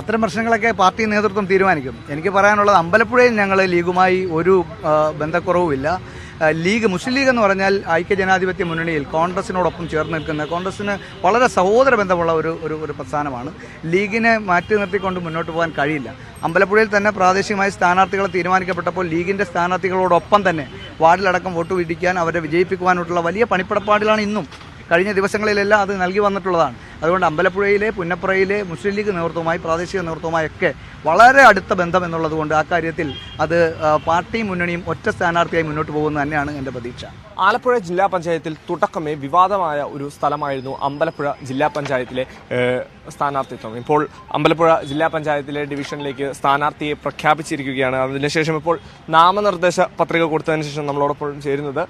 അത്തരം പ്രശ്നങ്ങളൊക്കെ പാർട്ടി നേതൃത്വം തീരുമാനിക്കും. എനിക്ക് പറയാനുള്ളത് അമ്പലപ്പുഴയിൽ ഞങ്ങൾ ലീഗുമായി ഒരു ബന്ധക്കുറവുമില്ല. മുസ്ലിം ലീഗ് എന്ന് പറഞ്ഞാൽ ഐക്യജനാധിപത്യ മുന്നണിയിൽ കോൺഗ്രസിനോടൊപ്പം ചേർന്ന് നിൽക്കുന്ന, കോൺഗ്രസിന് വളരെ സഹോദര ബന്ധമുള്ള ഒരു പ്രസ്ഥാനമാണ്. ലീഗിനെ മാറ്റി നിർത്തിക്കൊണ്ട് മുന്നോട്ട് പോകാൻ കഴിയില്ല. അമ്പലപ്പുഴയിൽ തന്നെ പ്രാദേശികമായ സ്ഥാനാർത്ഥികളെ തീരുമാനിക്കപ്പെട്ടപ്പോൾ ലീഗിൻ്റെ സ്ഥാനാർത്ഥികളോടൊപ്പം തന്നെ വാർഡിലടക്കം വോട്ട് പിടിക്കാൻ അവരെ വിജയിപ്പിക്കുവാനുള്ള വലിയ പണിപ്പടപ്പാടിലാണ് ഇന്നും. കഴിഞ്ഞ ദിവസങ്ങളിലെല്ലാം അത് നൽകി വന്നിട്ടുള്ളതാണ്. അതുകൊണ്ട് അമ്പലപ്പുഴയിലെ പുന്നപ്പുറയിലെ മുസ്ലിം ലീഗ് നേതൃത്വവുമായി പ്രാദേശിക നേതൃത്വവുമായൊക്കെ വളരെ അടുത്ത ബന്ധം എന്നുള്ളതുകൊണ്ട് ആ കാര്യത്തിൽ അത് പാർട്ടിയും മുന്നണിയും ഒറ്റ സ്ഥാനാർത്ഥിയായി മുന്നോട്ട് പോകുന്നത് തന്നെയാണ് എൻ്റെ പ്രതീക്ഷ. ആലപ്പുഴ ജില്ലാ പഞ്ചായത്തിൽ തുടക്കമേ വിവാദമായ ഒരു സ്ഥലമായിരുന്നു അമ്പലപ്പുഴ ജില്ലാ പഞ്ചായത്തിലെ സ്ഥാനാർത്ഥിത്വം. ഇപ്പോൾ അമ്പലപ്പുഴ ജില്ലാ പഞ്ചായത്തിലെ ഡിവിഷനിലേക്ക് സ്ഥാനാർത്ഥിയെ പ്രഖ്യാപിച്ചിരിക്കുകയാണ്. അതിനുശേഷം ഇപ്പോൾ നാമനിർദ്ദേശ പത്രിക കൊടുത്തതിന് ശേഷം നമ്മളോടൊപ്പം ചേരുന്നത്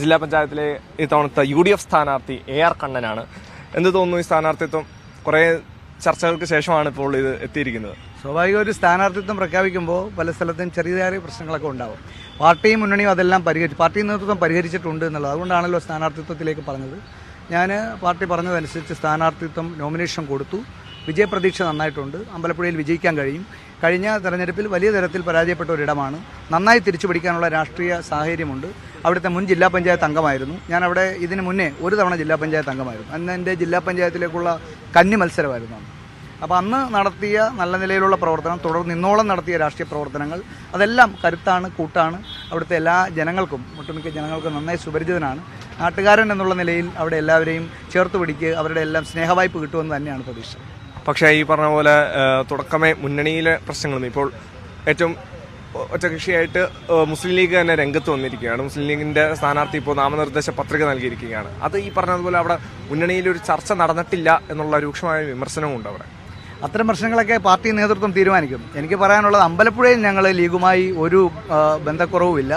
ജില്ലാ പഞ്ചായത്തിലെ ഇത്തവണത്തെ UDF സ്ഥാനാർത്ഥി AR കണ്ണനാണ്. എന്ത് തോന്നുന്നു ഈ സ്ഥാനാർത്ഥിത്വം? കുറേ ചർച്ചകൾക്ക് ശേഷമാണ് ഇപ്പോൾ ഇത് എത്തിയിരിക്കുന്നത്. സ്വാഭാവിക ഒരു സ്ഥാനാർത്ഥിത്വം പ്രഖ്യാപിക്കുമ്പോൾ പല സ്ഥലത്തും ചെറിയ ചെറിയ പ്രശ്നങ്ങളൊക്കെ ഉണ്ടാവും. പാർട്ടിയും മുന്നണിയും അതെല്ലാം പാർട്ടി നേതൃത്വം പരിഹരിച്ചിട്ടുണ്ട് എന്നുള്ളത്. അതുകൊണ്ടാണല്ലോ സ്ഥാനാർത്ഥിത്വത്തിലേക്ക് പറഞ്ഞത്. ഞാൻ പാർട്ടി പറഞ്ഞതനുസരിച്ച് സ്ഥാനാർത്ഥിത്വം നോമിനേഷൻ കൊടുത്തു. വിജയപ്രതീക്ഷ നന്നായിട്ടുണ്ട്. അമ്പലപ്പുഴയിൽ വിജയിക്കാൻ കഴിയും. കഴിഞ്ഞ തെരഞ്ഞെടുപ്പിൽ വലിയ തരത്തിൽ പരാജയപ്പെട്ട ഒരിടമാണ്. നന്നായി തിരിച്ചു പിടിക്കാനുള്ള രാഷ്ട്രീയ സാഹചര്യമുണ്ട്. അവിടുത്തെ മുൻ ജില്ലാ പഞ്ചായത്ത് അംഗമായിരുന്നു ഞാൻ. അവിടെ ഇതിന് മുന്നേ ഒരു തവണ ജില്ലാ പഞ്ചായത്ത് അംഗമായിരുന്നു. അന്ന് എൻ്റെ ജില്ലാ പഞ്ചായത്തിലേക്കുള്ള കന്നി മത്സരമായിരുന്നു. അപ്പോൾ അന്ന് നടത്തിയ നല്ല നിലയിലുള്ള പ്രവർത്തനം, തുടർന്ന് ഇന്നോളം നടത്തിയ രാഷ്ട്രീയ പ്രവർത്തനങ്ങൾ അതെല്ലാം കരുത്താണ്, കൂട്ടാണ്. അവിടുത്തെ എല്ലാ ജനങ്ങൾക്കും, ഒട്ടുമിക്ക ജനങ്ങൾക്കും നന്നായി സുപരിചിതനാണ്. നാട്ടുകാരൻ എന്നുള്ള നിലയിൽ അവിടെ എല്ലാവരെയും ചേർത്ത് പിടിക്കുക, അവരുടെ എല്ലാം സ്നേഹവായ്പ കിട്ടുമെന്ന് തന്നെയാണ് പ്രതീക്ഷ. പക്ഷേ ഈ പറഞ്ഞ പോലെ തുടക്കമേ മുന്നണിയിലെ പ്രശ്നങ്ങളും ഇപ്പോൾ ഏറ്റവും ഒറ്റകക്ഷിയായിട്ട് മുസ്ലിം ലീഗ് തന്നെ രംഗത്ത് വന്നിരിക്കുകയാണ്. മുസ്ലിം ലീഗിന്റെ സ്ഥാനാർത്ഥി ഇപ്പോൾ നാമനിർദ്ദേശ പത്രിക നൽകിയിരിക്കുകയാണ്. അത് ഈ പറഞ്ഞതുപോലെ അവിടെ മുന്നണിയിൽ ഒരു ചർച്ച നടന്നിട്ടില്ല എന്നുള്ള രൂക്ഷമായ വിമർശനവും ഉണ്ട് അവിടെ. അത്തരം പ്രശ്നങ്ങളൊക്കെ പാർട്ടി നേതൃത്വം തീരുമാനിക്കും. എനിക്ക് പറയാനുള്ളത് അമ്പലപ്പുഴയിൽ ഞങ്ങൾ ലീഗുമായി ഒരു ബന്ധക്കുറവുമില്ല.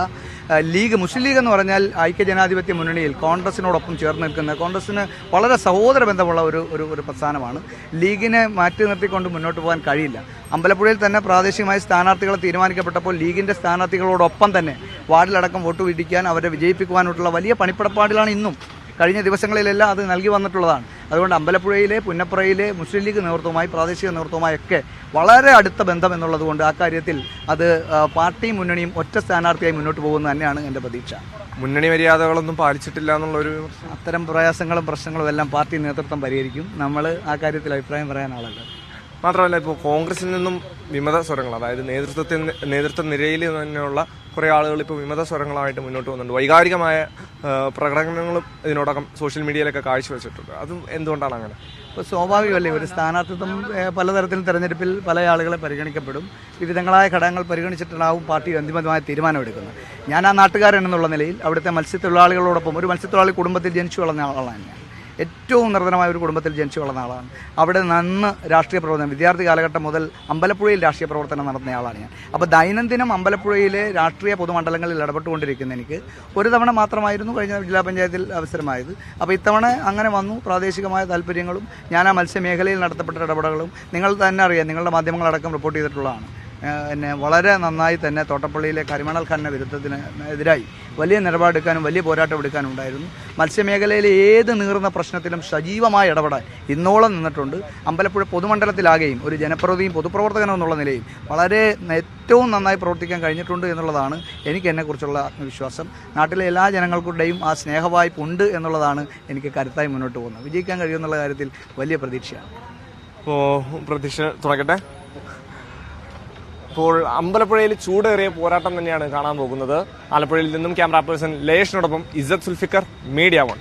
മുസ്ലിം ലീഗ് എന്ന് പറഞ്ഞാൽ ഐക്യജനാധിപത്യ മുന്നണിയിൽ കോൺഗ്രസിനോടൊപ്പം ചേർന്ന് നിൽക്കുന്ന, കോൺഗ്രസിന് വളരെ സഹോദര ബന്ധമുള്ള ഒരു പ്രസ്ഥാനമാണ്. ലീഗിനെ മാറ്റി നിർത്തിക്കൊണ്ട് മുന്നോട്ട് പോകാൻ കഴിയില്ല. അമ്പലപ്പുഴയിൽ തന്നെ പ്രാദേശികമായ സ്ഥാനാർത്ഥികളെ തീരുമാനിക്കപ്പെട്ടപ്പോൾ ലീഗിൻ്റെ സ്ഥാനാർത്ഥികളോടൊപ്പം തന്നെ വാർഡിലടക്കം വോട്ട് പിടിക്കാൻ അവരെ വിജയിപ്പിക്കുവാനുള്ള വലിയ പണിപ്പടപ്പാടിലാണ് ഇന്നും. കഴിഞ്ഞ ദിവസങ്ങളിലെല്ലാം അത് നൽകി വന്നിട്ടുള്ളതാണ്. അതുകൊണ്ട് അമ്പലപ്പുഴയിലെ പുന്നപ്പുറയിലെ മുസ്ലിം ലീഗ് നേതൃത്വവുമായി പ്രാദേശിക നേതൃത്വവുമായൊക്കെ വളരെ അടുത്ത ബന്ധം എന്നുള്ളതുകൊണ്ട് ആ കാര്യത്തിൽ അത് പാർട്ടിയും മുന്നണിയും ഒറ്റ സ്ഥാനാർത്ഥിയായി മുന്നോട്ട് പോകുന്നത് തന്നെയാണ് എൻ്റെ പ്രതീക്ഷ. മുന്നണി മര്യാദകളൊന്നും പാലിച്ചിട്ടില്ല എന്നുള്ളൊരു അത്തരം പ്രയാസങ്ങളും പ്രശ്നങ്ങളും എല്ലാം പാർട്ടി നേതൃത്വം പരിഹരിക്കും. നമ്മൾ ആ കാര്യത്തിൽ അഭിപ്രായം പറയാൻ ആളല്ല. മാത്രമല്ല ഇപ്പോൾ കോൺഗ്രസിൽ നിന്നും വിമത സ്വരങ്ങൾ, അതായത് നേതൃത്വ നിരയിൽ തന്നെയുള്ള കുറേ ആളുകൾ ഇപ്പോൾ വിമത സ്വരങ്ങളായിട്ട് മുന്നോട്ട് പോകുന്നുണ്ട്. വൈകാരികമായ പ്രകടനങ്ങളും ഇതിനോടകം സോഷ്യൽ മീഡിയയിലൊക്കെ കാഴ്ചവെച്ചിട്ടുണ്ട്. അതും എന്തുകൊണ്ടാണ് അങ്ങനെ? ഇപ്പോൾ സ്വാഭാവികമല്ലേ, ഒരു സ്ഥാനാർത്ഥിത്വം പലതരത്തിലും തെരഞ്ഞെടുപ്പിൽ പല ആളുകളെ പരിഗണിക്കപ്പെടും. വിവിധങ്ങളായ ഘടകങ്ങൾ പരിഗണിച്ചിട്ടുണ്ടാവും പാർട്ടി അന്തിമമായ തീരുമാനമെടുക്കുന്നത്. ഞാൻ ആ നാട്ടുകാരൻ എന്നുള്ള നിലയിൽ അവിടുത്തെ മത്സ്യത്തൊഴിലാളികളോടൊപ്പം ഒരു മത്സ്യത്തൊഴിലാളി കുടുംബത്തിൽ ജനിച്ചു വളർന്ന ആളാണ് ഞാൻ. ഏറ്റവും നിർധനമായ ഒരു കുടുംബത്തിൽ ജനിച്ചു വളർന്ന ആളാണ്. അവിടെ നിന്ന് രാഷ്ട്രീയ പ്രവർത്തനം, വിദ്യാർത്ഥി കാലഘട്ടം മുതൽ അമ്പലപ്പുഴയിൽ രാഷ്ട്രീയ പ്രവർത്തനം നടത്തുന്ന ആളാണ് ഞാൻ. അപ്പോൾ ദൈനംദിനം അമ്പലപ്പുഴയിലെ രാഷ്ട്രീയ പൊതുമണ്ഡലങ്ങളിൽ ഇടപെട്ടുകൊണ്ടിരിക്കുന്ന എനിക്ക് ഒരു തവണ മാത്രമായിരുന്നു കഴിഞ്ഞ ജില്ലാ പഞ്ചായത്തിൽ അവസരമായത്. അപ്പോൾ ഇത്തവണ അങ്ങനെ വന്നു. പ്രാദേശികമായ താല്പര്യങ്ങളും ഞാൻ ആ മത്സ്യമേഖലയിൽ നടത്തപ്പെട്ട ഇടപെടലുകളും നിങ്ങൾ തന്നെ അറിയാം, നിങ്ങളുടെ മാധ്യമങ്ങളടക്കം റിപ്പോർട്ട് ചെയ്തിട്ടുള്ളതാണ്. എന്നെ വളരെ നന്നായി തന്നെ തോട്ടപ്പള്ളിയിലെ കരിമണൽ ഖനന വിരുദ്ധത്തിനെതിരായി വലിയ നിലപാടെടുക്കാനും വലിയ പോരാട്ടം എടുക്കാനും ഉണ്ടായിരുന്നു. മത്സ്യമേഖലയിലെ ഏത് നീറുന്ന പ്രശ്നത്തിലും സജീവമായി ഇടപെടാൻ ഇന്നോളം നിന്നിട്ടുണ്ട്. അമ്പലപ്പുഴ പൊതുമണ്ഡലത്തിലാകെയും ഒരു ജനപ്രതിനിധിയും പൊതുപ്രവർത്തകനും എന്നുള്ള നിലയിൽ ഏറ്റവും നന്നായി പ്രവർത്തിക്കാൻ കഴിഞ്ഞിട്ടുണ്ട് എന്നുള്ളതാണ് എനിക്ക് എന്നെക്കുറിച്ചുള്ള ആത്മവിശ്വാസം. നാട്ടിലെ എല്ലാ ജനങ്ങൾക്കുടെയും ആ സ്നേഹവായ്പ ഉണ്ട് എന്നുള്ളതാണ് എനിക്ക് കരുത്തായി മുന്നോട്ട് പോകുന്നത്. വിജയിക്കാൻ കഴിയുമെന്നുള്ള കാര്യത്തിൽ വലിയ പ്രതീക്ഷയാണ്. അപ്പോൾ പ്രതീക്ഷ തുറക്കട്ടെ. ഇപ്പോൾ അമ്പലപ്പുഴയിൽ ചൂടേറിയ പോരാട്ടം തന്നെയാണ് കാണാൻ പോകുന്നത്. ആലപ്പുഴയിൽ നിന്നും ക്യാമറ പേഴ്സൺ ലേഷിനോടൊപ്പം ഇസ്സത്ത് സുൽഫിക്കർ, മീഡിയ 1.